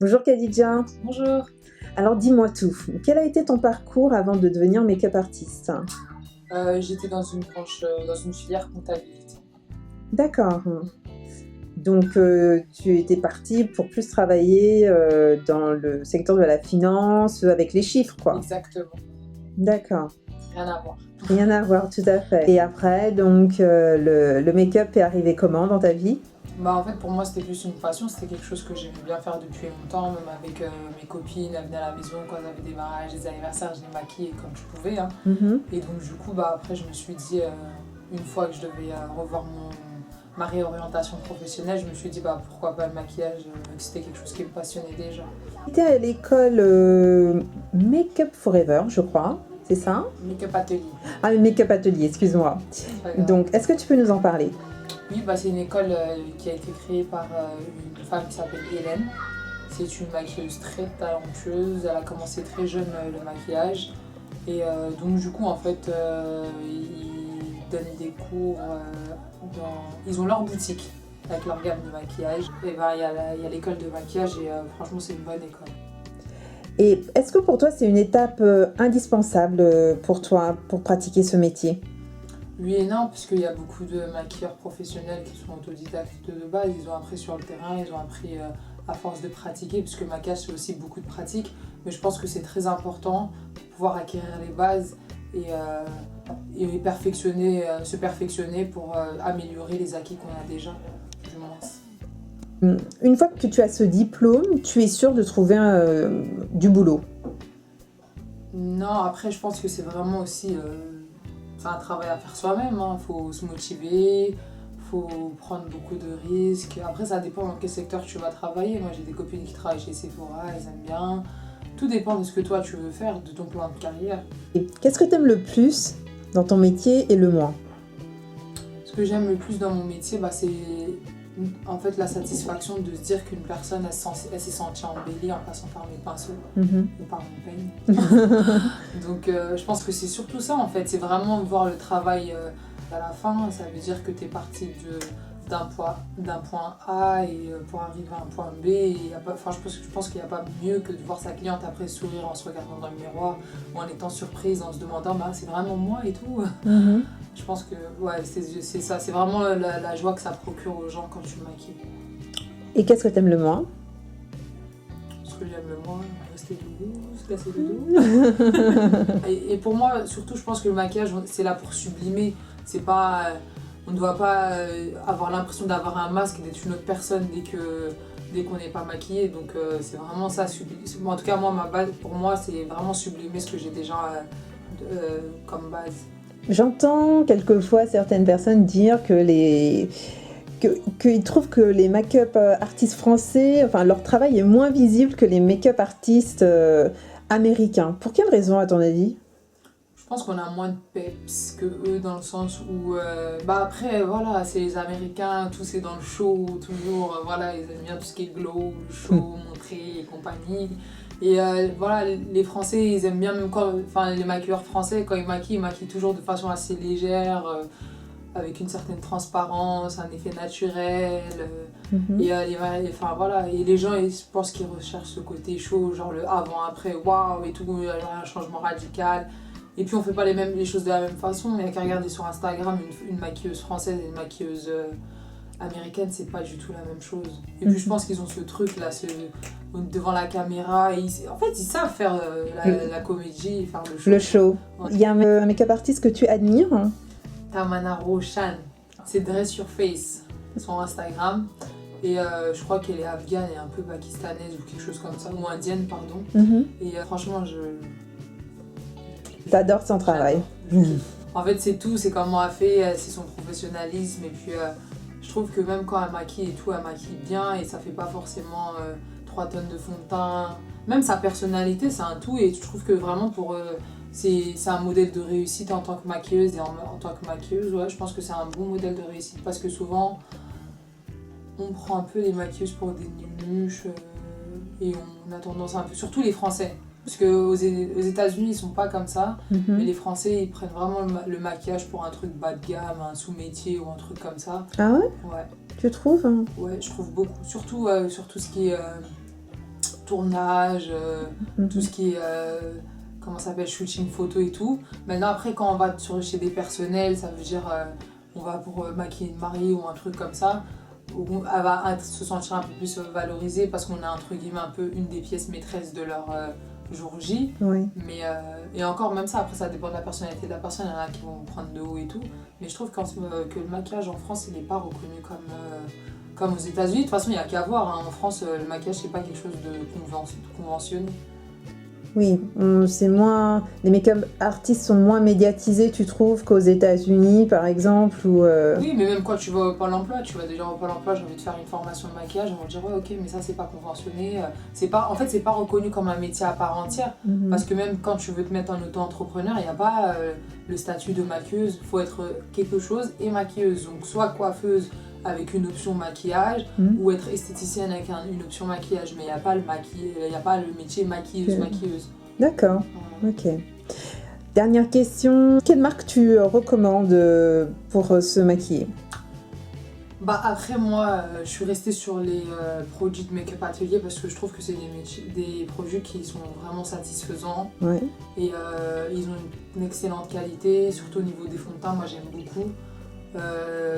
Bonjour Khadija. Bonjour. Alors dis-moi tout. Quel a été ton parcours avant de devenir make-up artiste? J'étais dans une branche, dans une filière comptabilité. D'accord. Donc tu étais partie pour plus travailler dans le secteur de la finance avec les chiffres, quoi. Exactement, D'accord. rien à voir. Rien à voir, tout à fait. Et après, donc le make-up est arrivé comment dans ta vie? En fait, pour moi, c'était plus une passion, c'était quelque chose que j'aimais bien faire depuis longtemps, même avec mes copines, elles venaient à la maison quand elles avaient des mariages, des anniversaires, je les maquillais comme je pouvais, hein. Mhm. Et donc, du coup, après, je me suis dit, une fois que je devais revoir ma réorientation professionnelle, je me suis dit, pourquoi pas le maquillage, vu que c'était quelque chose qui me passionnait déjà. Tu étais à l'école Make-up Forever, je crois, c'est ça? Make-up atelier. Ah, le Make-up Atelier, excuse-moi. C'est pas grave. Donc, est-ce que tu peux nous en parler? Oui, c'est une école qui a été créée par une femme qui s'appelle Hélène. C'est une maquilleuse très talentueuse. Elle a commencé très jeune le maquillage. Et donc du coup, en fait, ils donnent des cours Ils ont leur boutique avec leur gamme de maquillage. Et il y a l'école de maquillage et franchement, c'est une bonne école. Et est-ce que pour toi, c'est une étape indispensable pour toi pour pratiquer ce métier? Oui et non, puisqu'il y a beaucoup de maquilleurs professionnels qui sont autodidactes de base. Ils ont appris sur le terrain, ils ont appris à force de pratiquer, puisque le maquillage, c'est aussi beaucoup de pratique. Mais je pense que c'est très important pour pouvoir acquérir les bases et se perfectionner pour améliorer les acquis qu'on a déjà, du moins. Une fois que tu as ce diplôme, tu es sûre de trouver du boulot? Non, après, je pense que c'est vraiment aussi un travail à faire soi-même. Il faut se motiver, faut prendre beaucoup de risques. Après, ça dépend dans quel secteur tu vas travailler. Moi, j'ai des copines qui travaillent chez Sephora, elles aiment bien. Tout dépend de ce que toi tu veux faire, de ton plan de carrière. Et qu'est-ce que tu aimes le plus dans ton métier et le moins? Ce que j'aime le plus dans mon métier, c'est en fait la satisfaction de se dire qu'une personne elle s'est sentie embellie en passant par mes pinceaux ou par mon peigne. Donc je pense que c'est surtout ça en fait, c'est vraiment voir le travail à la fin. Ça veut dire que tu es parti d'un point A et pour arriver à un point B. Je pense qu'il n'y a pas mieux que de voir sa cliente après sourire en se regardant dans le miroir ou en étant surprise, en se demandant c'est vraiment moi et tout. Je pense que c'est ça, c'est vraiment la joie que ça procure aux gens quand tu maquilles. Et qu'est-ce que tu aimes le moins? Ce que j'aime le moins, rester debout, se casser le dos. et pour moi, surtout, je pense que le maquillage, c'est là pour sublimer. C'est pas, on ne doit pas avoir l'impression d'avoir un masque et d'être une autre personne dès qu'on n'est pas maquillé. Donc c'est vraiment ça. En tout cas, moi, ma base, pour moi, c'est vraiment sublimer ce que j'ai déjà comme base. J'entends quelquefois certaines personnes dire qu'ils trouvent que les make-up artistes français, leur travail est moins visible que les make-up artistes américains. Pour quelle raison, à ton avis? Je pense qu'on a moins de peps que eux dans le sens où après voilà, c'est les Américains, tout c'est dans le show toujours, voilà, ils aiment bien tout ce qui est glow, le show, montrer et compagnie. Et voilà, les Français, ils aiment bien, même les maquilleurs français, quand ils maquillent toujours de façon assez légère, avec une certaine transparence, un effet naturel. Et et les gens, je pense qu'ils recherchent ce côté chaud, genre le avant-après, waouh et tout, un changement radical. Et puis on fait pas les choses de la même façon. Il n'y a qu'à regarder sur Instagram une maquilleuse française et une maquilleuse américaine, c'est pas du tout la même chose. Et puis je pense qu'ils ont ce truc là, devant la caméra. En fait, ils savent faire la comédie, faire le show. Le show. Ouais. Il y a un make-up artiste que tu admires? Tamana Roshan, c'est Dress Your Face, son Instagram. Et je crois qu'elle est afghane et un peu pakistanaise ou quelque chose comme ça, ou indienne, pardon. Et franchement, T'adores son travail. En fait, c'est tout, c'est comment elle fait, c'est son professionnalisme. Et puis, je trouve que même quand elle maquille et tout, elle maquille bien et ça fait pas forcément 3 tonnes de fond de teint. Même sa personnalité, c'est un tout. Et je trouve que vraiment, c'est un modèle de réussite en tant que maquilleuse. Et en tant que maquilleuse, je pense que c'est un bon modèle de réussite. Parce que souvent, on prend un peu les maquilleuses pour des nunuches. Et on a tendance un peu, surtout les Français. Parce qu'aux États-Unis, ils sont pas comme ça. Mais les Français, ils prennent vraiment le maquillage pour un truc bas de gamme, un sous-métier ou un truc comme ça. Ah ouais? Ouais. Tu trouves? Ouais, je trouve beaucoup. Surtout sur tout ce qui est tournage, Mhm. tout ce qui est, comment ça s'appelle, shooting photo et tout. Maintenant, après, quand on va chez des personnels, ça veut dire on va pour maquiller une mariée ou un truc comme ça, où elle va se sentir un peu plus valorisée parce qu'on est entre guillemets un peu une des pièces maîtresses de leur jour J. Oui. Mais, et encore, même ça, après, ça dépend de la personnalité de la personne. Il y en a qui vont prendre de haut et tout. Mais je trouve que le maquillage en France, il n'est pas reconnu comme aux États-Unis. De toute façon, il n'y a qu'à voir. Hein. En France, le maquillage, c'est pas quelque chose de conventionné. Oui, c'est moins. Les make-up artistes sont moins médiatisés, tu trouves, qu'aux États-Unis, par exemple, ou. Oui, mais même quand tu vas au Pôle emploi, tu vas déjà au Pôle emploi, j'ai envie de faire une formation de maquillage, on va te dire, ouais, ok, mais ça, c'est pas conventionné. En fait, c'est pas reconnu comme un métier à part entière. Mhm. Parce que même quand tu veux te mettre en auto-entrepreneur, il n'y a pas le statut de maquilleuse. Il faut être quelque chose et maquilleuse. Donc, soit coiffeuse avec une option maquillage, ou être esthéticienne avec une option maquillage. Mais il n'y a pas le métier maquilleuse. D'accord, ok. Dernière question, quelle marque tu recommandes pour se maquiller? Bah après moi je suis restée sur les produits de make-up atelier parce que je trouve que c'est des produits qui sont vraiment satisfaisants Ouais. et ils ont une excellente qualité, surtout au niveau des fonds de teint, moi j'aime beaucoup.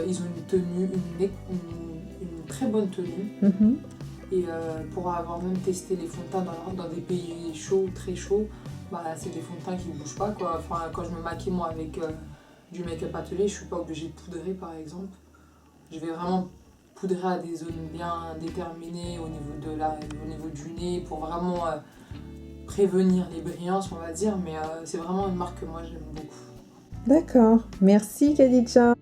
Ils ont une tenue, une très bonne tenue Mhm. et pour avoir même testé les fonds de teint dans des pays chauds, très chauds, bah c'est des fonds de teint qui ne bougent pas quoi. Enfin quand je me maquille moi avec du make-up atelier, je suis pas obligée de poudrer par exemple. Je vais vraiment poudrer à des zones bien déterminées au niveau du nez pour vraiment prévenir les brillances, on va dire. Mais c'est vraiment une marque que moi j'aime beaucoup. D'accord, merci Khadija.